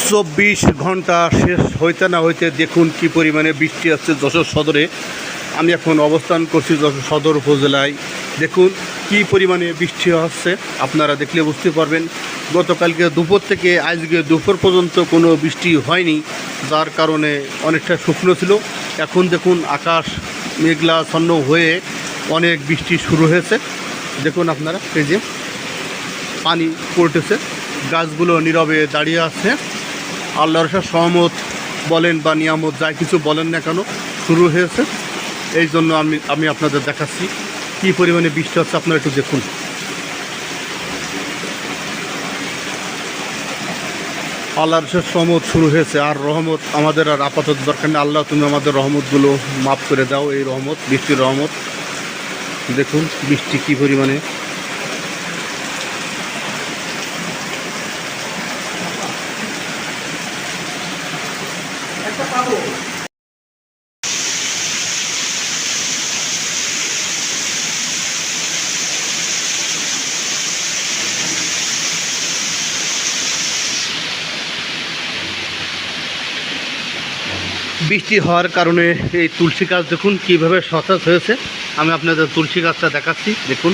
24 ঘন্টা শেষ হইতে না হইতে দেখুন কি পরিমাণে বৃষ্টি হচ্ছে যশোর সদরে। আমি এখন অবস্থান করছি যশোর সদর উপজেলায়। দেখুন কি পরিমাণে বৃষ্টি হচ্ছে, আপনারা দেখলে বুঝতে পারবেন। গতকালকে দুপুর থেকে আজকে দুপুর পর্যন্ত কোনো বৃষ্টি হয়নি, যার কারণে অনেকটা শুকনো ছিল। এখন দেখুন আকাশ মেঘলাচ্ছন্ন হয়ে অনেক বৃষ্টি শুরু হয়েছে। দেখুন আপনারা, এই যে পানি পড়তেছে, গাছগুলো নীরবে দাঁড়িয়ে আছে। আল্লাহর সহমত বলেন বা নিয়ামত যাই কিছু বলেন না কেন, শুরু হয়েছে। এই জন্য আমি আপনাদের দেখাচ্ছি কী পরিমাণে বৃষ্টি হচ্ছে, আপনারা একটু দেখুন। আল্লাহর সহমত শুরু হয়েছে, আর রহমত আমাদের আর আপাতত দরকার নেই। আল্লাহ তুমি আমাদের রহমতগুলো মাফ করে দাও, এই রহমত, বৃষ্টির রহমত। দেখুন বৃষ্টি কী পরিমাণে। বৃষ্টি হওয়ার কারণে এই তুলসী গাছ দেখুন কীভাবে সতেজ হয়েছে। আমি আপনাদের তুলসী গাছটা দেখাচ্ছি, দেখুন।